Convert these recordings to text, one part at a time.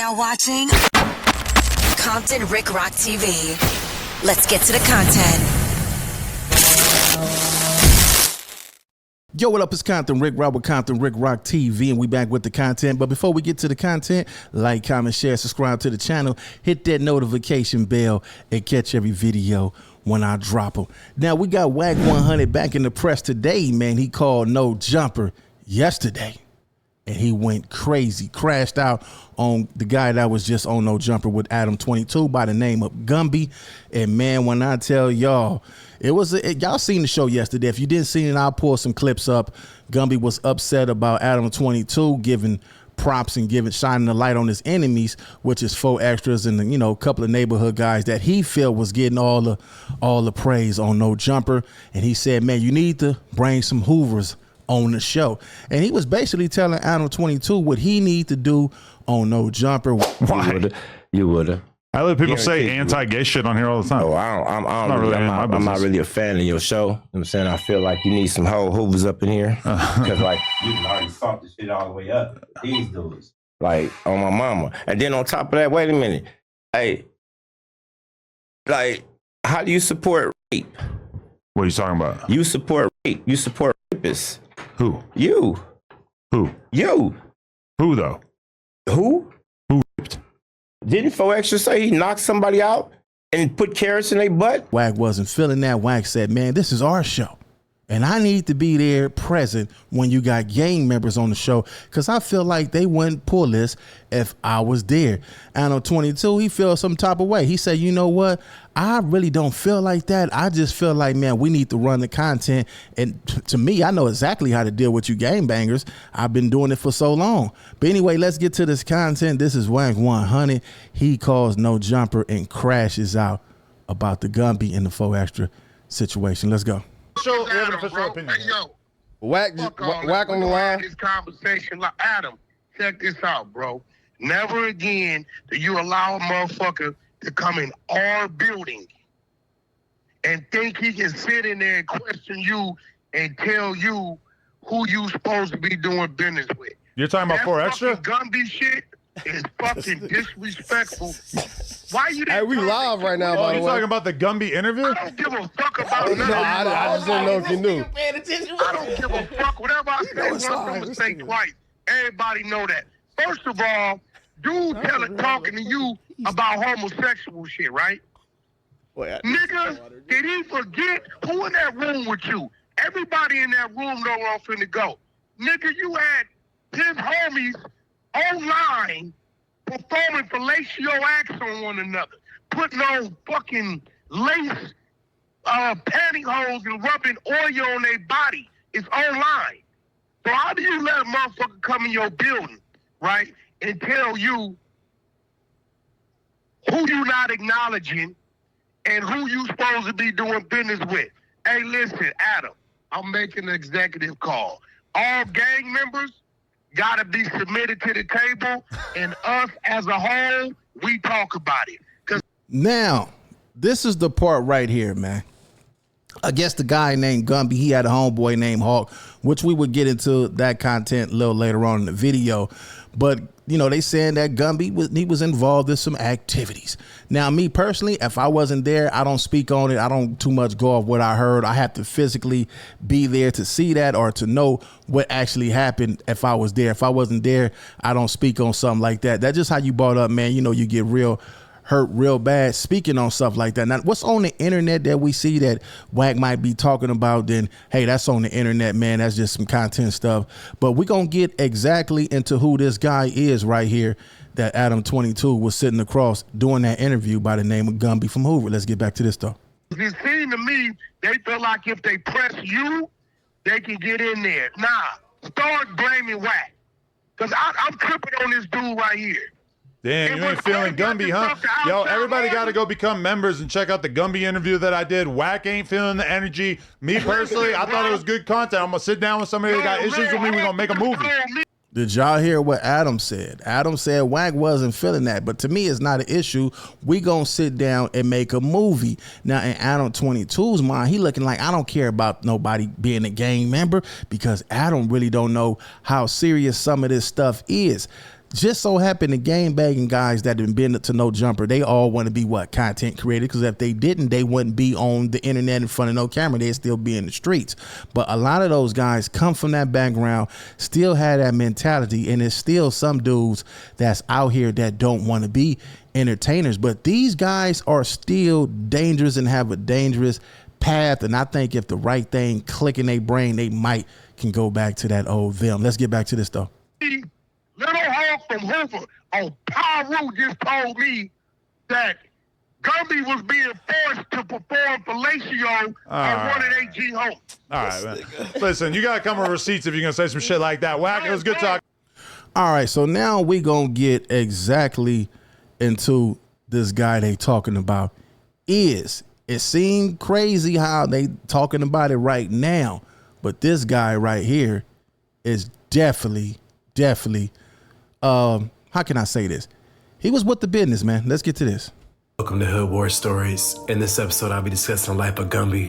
now watching Compton Rick Rock TV. Let's get to the content. Yo, what up? It's Compton Rick Rock with Compton Rick Rock TV, and we back with the content. But before we get to the content, like, comment, share, subscribe to the channel, hit that notification bell, and catch every video when I drop them. Now, we got WACK 100 back in the press today, man. He called no jumper yesterday, and he went crazy, crashed out on the guy that was just on no jumper with Adam 22 by the name of Gumby. And man, when I tell y'all, y'all seen the show yesterday. If you didn't see it, I'll pull some clips up. Gumby was upset about Adam 22 giving props and shining the light on his enemies, which is 4 extras and, you know, a couple of neighborhood guys that he felt was getting all the praise on no jumper. And he said, man, you need to bring some Hoovers on the show. And he was basically telling Adam 22 what he need to do on no jumper. Why? You would. I let people say anti-gay shit on here all the time. Oh, I'm not really a fan of your show. You know what I'm saying? I feel like you need some whole Hoovers up in here. Because, like, you can already salt the shit all the way up. These dudes. Like, on my mama. And then on top of that, wait a minute. Hey, like, how do you support rape? What are you talking about? You support rape. You support rapists. Who? You. Who? You. Who, though? Who? Who raped? Didn't 4 Extra say he knocked somebody out and put carrots in their butt? WACK wasn't feeling that. WACK said, man, this is our show, and I need to be there present when you got gang members on the show, because I feel like they wouldn't pull this if I was there. And on 22, he feels some type of way. He said, you know what? I really don't feel like that. I just feel like, man, we need to run the content. And to me, I know exactly how to deal with you gangbangers. I've been doing it for so long. But anyway, let's get to this content. This is WACK 100. He calls no jumper and crashes out about the Gumby and the 4 Extra situation. Let's go. Show we have an official opinion. Hey, yo, WACK on the line. This conversation, like, Adam, check this out, bro. Never again do you allow a motherfucker to come in our building and think he can sit in there and question you and tell you who you supposed to be doing business with. You're talking about 4 Extra? Gumby shit is fucking disrespectful. Why you? Hey, we live right now, by the way. You talking about the Gumby interview? I don't give a fuck about nothing. I just didn't know if you knew. I don't give a fuck. Whatever I say once, I'm gonna say twice. Everybody know that. First of all, dude talking to you about homosexual shit, right? Nigga, did he forget who in that room with you? Everybody in that room know where I'm finna go. Nigga, you had his homies online performing fellatio acts on one another, putting on fucking lace pantyhose and rubbing oil on their body. It's online. So how do you let a motherfucker come in your building, right, and tell you who you not acknowledging and who you supposed to be doing business with? Hey, listen, Adam, I'm making an executive call. All gang members gotta be submitted to the table, and us as a whole, we talk about it. Now, this is the part right here, man. I guess the guy named Gumby, he had a homeboy named Hawk, which we would get into that content a little later on in the video. But, you know, they saying that Gumby, he was involved in some activities. Now, me personally, if I wasn't there, I don't speak on it. I don't too much go off what I heard. I have to physically be there to see that or to know what actually happened if I was there. If I wasn't there, I don't speak on something like that. That's just how you brought up, man. You know, you get hurt real bad speaking on stuff like that. Now, what's on the internet that we see that WACK might be talking about, then hey, that's on the internet, man. That's just some content stuff. But we're gonna get exactly into who this guy is right here that Adam 22 was sitting across doing that interview by the name of Gumby from Hoover. Let's get back to this though. It seemed to me they feel like if they press you, they can get in there. Nah, start blaming WACK. Because I'm tripping on this dude right here. Damn, you ain't feeling Gumby, huh? Yo, everybody got to go become members and check out the Gumby interview that I did. WACK ain't feeling the energy. Me personally, I thought it was good content. I'm going to sit down with somebody that got issues with me. We're going to make a movie. Did y'all hear what Adam said? Adam said WACK wasn't feeling that, but to me, it's not an issue. We gonna sit down and make a movie. Now, in Adam 22's mind, he looking like, I don't care about nobody being a gang member, because Adam really don't know how serious some of this stuff is. just so happen the game bagging guys that have been to No Jumper, they all want to be what? Content creators. Because if they didn't, they wouldn't be on the internet in front of no camera. They'd still be in the streets. But a lot of those guys come from that background, still had that mentality, and there's still some dudes that's out here that don't want to be entertainers. But these guys are still dangerous and have a dangerous path. And I think if the right thing click in their brain, they might can go back to that old them. Let's get back to this though. Little Hawk from Hoover on Pyro just told me that Gumby was being forced to perform fellatio on one of their G homes. All right, man. Listen, you got to come with receipts if you're going to say some shit like that. Wack, it was good talk. All right, so now we going to get exactly into this guy they talking about. It seemed crazy how they talking about it right now, but this guy right here is definitely how can I say this? He was with the business, man. Let's get to this. Welcome to Hood War Stories. In this episode, I'll be discussing the life of Gumby.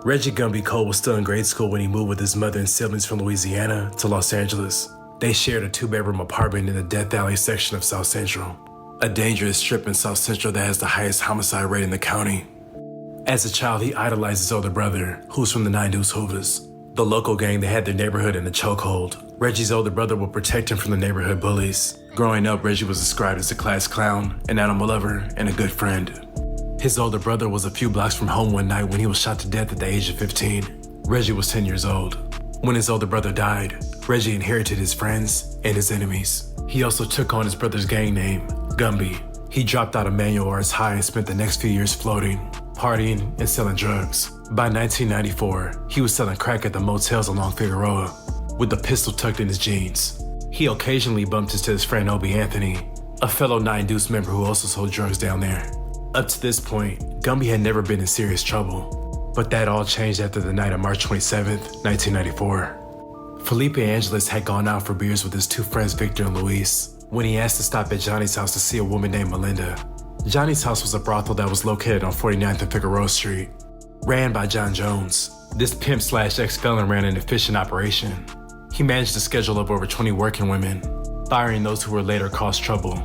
Reggie Gumby Cole was still in grade school when he moved with his mother and siblings from Louisiana to Los Angeles. They shared a 2-bedroom apartment in the Death Alley section of South Central, a dangerous strip in South Central that has the highest homicide rate in the county. As a child, he idolized his older brother, who's from the 9 Deuce Hoovers, the local gang that had their neighborhood in a chokehold. Reggie's older brother would protect him from the neighborhood bullies. Growing up, Reggie was described as a class clown, an animal lover, and a good friend. His older brother was a few blocks from home one night when he was shot to death at the age of 15. Reggie was 10 years old. When his older brother died, Reggie inherited his friends and his enemies. He also took on his brother's gang name, Gumby. He dropped out of manual arts high and spent the next few years floating, partying, and selling drugs. By 1994, he was selling crack at the motels along Figueroa, with a pistol tucked in his jeans. He occasionally bumped into his friend Obie Anthony, a fellow 9 Deuce member who also sold drugs down there. Up to this point, Gumby had never been in serious trouble, but that all changed after the night of March 27th, 1994. Felipe Angeles had gone out for beers with his 2 friends Victor and Luis when he asked to stop at Johnny's house to see a woman named Melinda. Johnny's house was a brothel that was located on 49th and Figueroa Street, ran by John Jones. This pimp/ex-felon ran an efficient operation. He managed to schedule up over 20 working women, firing those who were later caused trouble,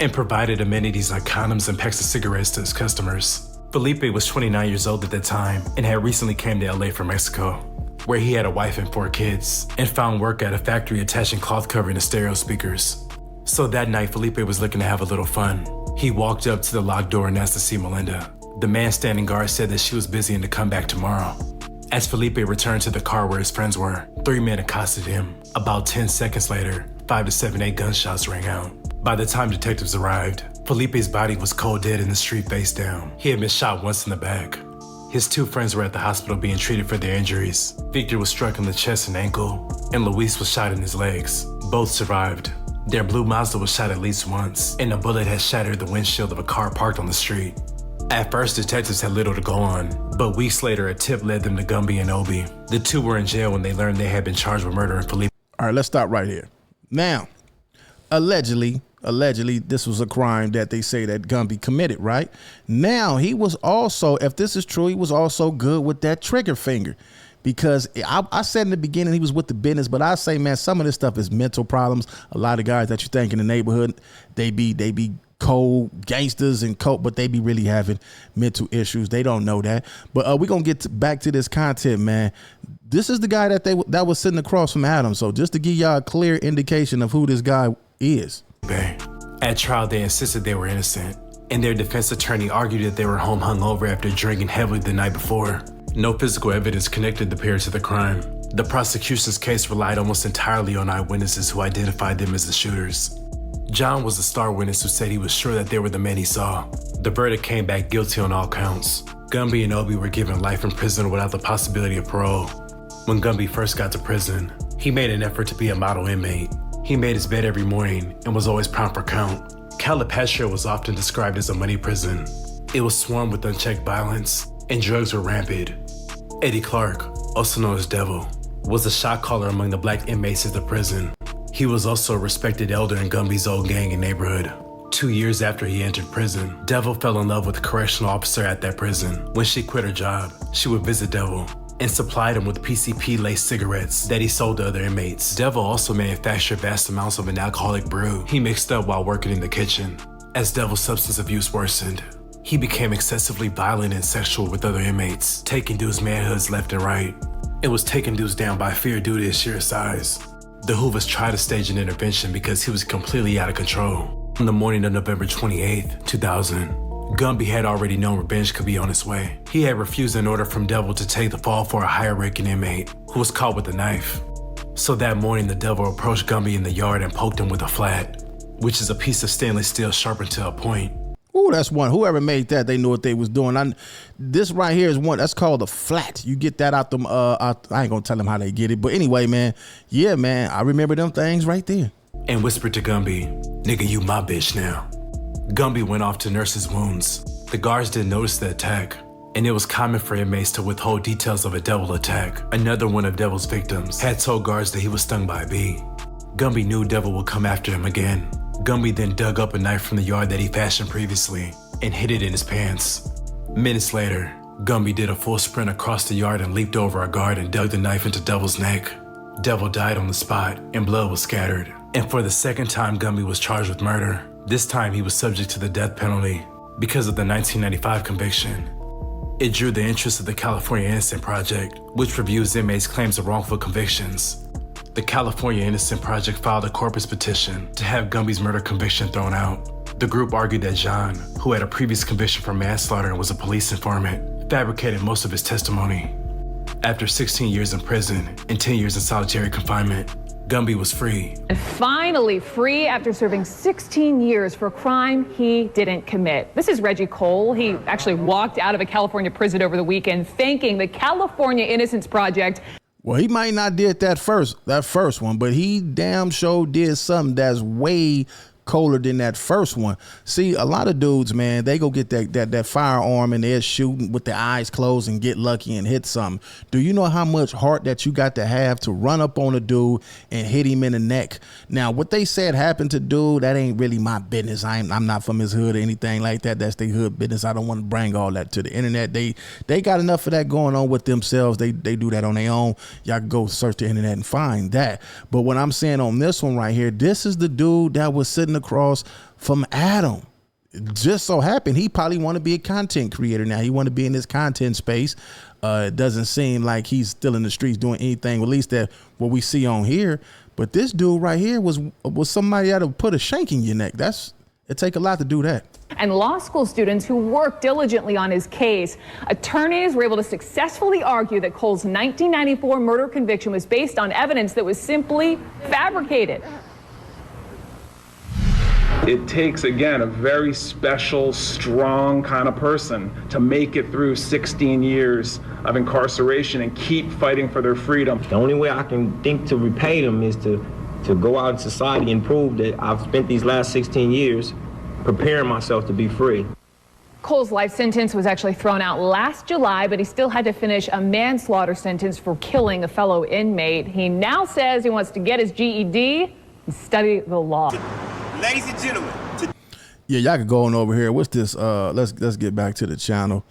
and provided amenities like condoms and packs of cigarettes to his customers. Felipe was 29 years old at the time and had recently came to LA from Mexico, where he had a wife and 4 kids, and found work at a factory attaching cloth covering to stereo speakers. So that night, Felipe was looking to have a little fun. He walked up to the locked door and asked to see Melinda. The man standing guard said that she was busy and to come back tomorrow. As Felipe returned to the car where his friends were, 3 men accosted him. About 10 seconds later, 5 to 7 8 gunshots rang out. By the time detectives arrived, Felipe's body was cold dead in the street face down. He had been shot once in the back. His 2 friends were at the hospital being treated for their injuries. Victor was struck in the chest and ankle, and Luis was shot in his legs. Both survived. Their blue Mazda was shot at least once, and a bullet had shattered the windshield of a car parked on the street. At first, detectives had little to go on, but weeks later, a tip led them to Gumby and Obie. The 2 were in jail when they learned they had been charged with murdering Felipe. All right, let's stop right here. Now, allegedly, this was a crime that they say that Gumby committed, right? Now, he was also, if this is true, he was also good with that trigger finger. Because I said in the beginning he was with the business, but I say, man, some of this stuff is mental problems. A lot of guys that you think in the neighborhood, they be cold gangsters and cold, but they be really having mental issues. They don't know that. But we're gonna get back to this content, man. This is the guy that was sitting across from Adam. So just to give y'all a clear indication of who this guy is. At trial, they insisted they were innocent, and their defense attorney argued that they were home hungover after drinking heavily the night before. No physical evidence connected the pair to the crime. The prosecution's case relied almost entirely on eyewitnesses who identified them as the shooters. John was the star witness who said he was sure that they were the men he saw. The verdict came back guilty on all counts. Gumby and Obie were given life in prison without the possibility of parole. When Gumby first got to prison, he made an effort to be a model inmate. He made his bed every morning and was always prompt for count. Calipatria was often described as a money prison. It was swarmed with unchecked violence, and drugs were rampant. Eddie Clark, also known as Devil, was a shot caller among the black inmates at the prison. He was also a respected elder in Gumby's old gang and neighborhood. 2 years after he entered prison, Devil fell in love with a correctional officer at that prison. When she quit her job, she would visit Devil. and supplied him with PCP-laced cigarettes that he sold to other inmates. Devil also manufactured vast amounts of an alcoholic brew he mixed up while working in the kitchen. As Devil's substance abuse worsened, he became excessively violent and sexual with other inmates, taking dudes' manhoods left and right. It was taking dudes down by fear due to his sheer size. The Hoovers tried to stage an intervention because he was completely out of control. On the morning of November 28th, 2000, Gumby had already known revenge could be on its way. He had refused an order from Devil to take the fall for a higher-ranking inmate who was caught with a knife. So that morning, the Devil approached Gumby in the yard and poked him with a flat, which is a piece of stainless steel sharpened to a point. Ooh, that's one. Whoever made that, they knew what they was doing. This right here is one that's called a flat. You get that out them. I ain't gonna tell them how they get it, but anyway, man. Yeah, man. I remember them things right there. And whispered to Gumby, "Nigga, you my bitch now." Gumby went off to nurse his wounds. The guards didn't notice the attack, and it was common for inmates to withhold details of a Devil attack. Another one of Devil's victims had told guards that he was stung by a bee. Gumby knew Devil would come after him again. Gumby then dug up a knife from the yard that he fashioned previously and hid it in his pants. Minutes later, Gumby did a full sprint across the yard and leaped over a guard and dug the knife into Devil's neck. Devil died on the spot and blood was scattered. And for the second time, Gumby was charged with murder. This time he was subject to the death penalty because of the 1995 conviction. It drew the interest of the California Innocent Project, which reviews inmates' claims of wrongful convictions. The California Innocent Project filed a corpus petition to have Gumby's murder conviction thrown out. The group argued that John, who had a previous conviction for manslaughter and was a police informant, fabricated most of his testimony. After 16 years in prison and 10 years in solitary confinement, Gumby was free. And finally free after serving 16 years for a crime he didn't commit. This is Reggie Cole. He actually walked out of a California prison over the weekend, thanking the California Innocence Project. Well, he might not did that first one, but he damn sure did something that's way colder than that first one. See, a lot of dudes, man, they go get that firearm and they're shooting with their eyes closed and get lucky and hit something. Do you know how much heart that you got to have to run up on a dude and hit him in the neck? Now, what they said happened to dude, that ain't really my business. I'm not from his hood or anything like that. That's their hood business. I don't want to bring all that to the internet. They got enough of that going on with themselves. They do that on their own. Y'all can go search the internet and find that. But what I'm saying on this one right here, this is the dude that was sitting across from Adam. It just so happened he probably want to be a content creator now. He want to be in this content space. It doesn't seem like he's still in the streets doing anything, at least that what we see on here. But this dude right here was somebody that would put a shank in your neck. It take a lot to do that. And law school students who worked diligently on his case. Attorneys were able to successfully argue that Cole's 1994 murder conviction was based on evidence that was simply fabricated. It takes, again, a very special, strong kind of person to make it through 16 years of incarceration and keep fighting for their freedom. The only way I can think to repay them is to go out in society and prove that I've spent these last 16 years preparing myself to be free. Cole's life sentence was actually thrown out last July, but he still had to finish a manslaughter sentence for killing a fellow inmate. He now says he wants to get his GED and study the law. Ladies and gentlemen. Yeah, y'all can go on over here. What's this? Let's get back to the channel.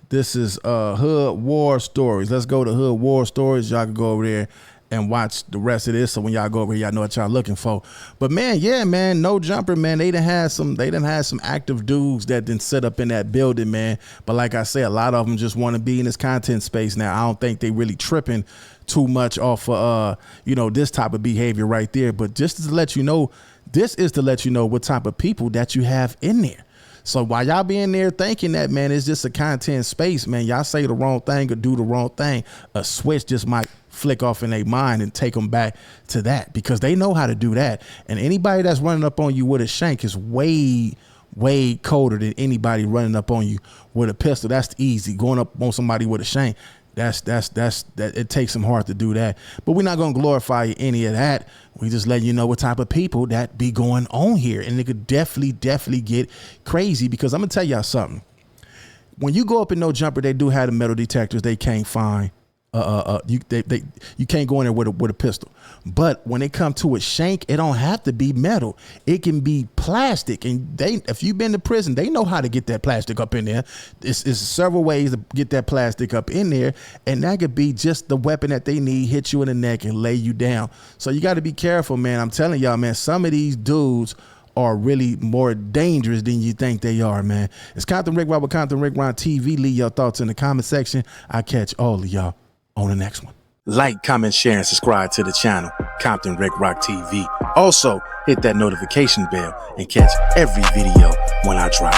This is Hood War Stories. Let's go to Hood War Stories. Y'all can go over there and watch the rest of this. So when y'all go over here, y'all know what y'all looking for. But man, yeah, man, No Jumper, man, they done had some active dudes that didn't sit up in that building, man. But like I said, a lot of them just want to be in this content space now. I don't think they really tripping too much off of this type of behavior right there. But just to let you know, this is to let you know what type of people that you have in there. So while y'all be in there thinking that, man, it's just a content space, man, y'all say the wrong thing or do the wrong thing, a switch just might flick off in their mind and take them back to that, because they know how to do that. And anybody that's running up on you with a shank is way colder than anybody running up on you with a pistol. That's easy. Going up on somebody with a shank, that it takes some heart to do that. But we're not going to glorify any of that. We just letting you know what type of people that be going on here. And it could definitely get crazy, because I'm going to tell y'all something. When you go up in No Jumper, they do have the metal detectors. They can't find you can't go in there with a pistol. But when it comes to a shank, it don't have to be metal. It can be plastic. And if you've been to prison, they know how to get that plastic up in there. It's several ways to get that plastic up in there. And that could be just the weapon that they need, hit you in the neck and lay you down. So you got to be careful, man. I'm telling y'all, man, some of these dudes are really more dangerous than you think they are, man. It's Compton Rick Rock with Compton Rick Rock TV. Leave your thoughts in the comment section. I catch all of y'all on the next one. Like, comment, share, and subscribe to the channel, Compton Rick Rock TV. Also, hit that notification bell and catch every video when I drop.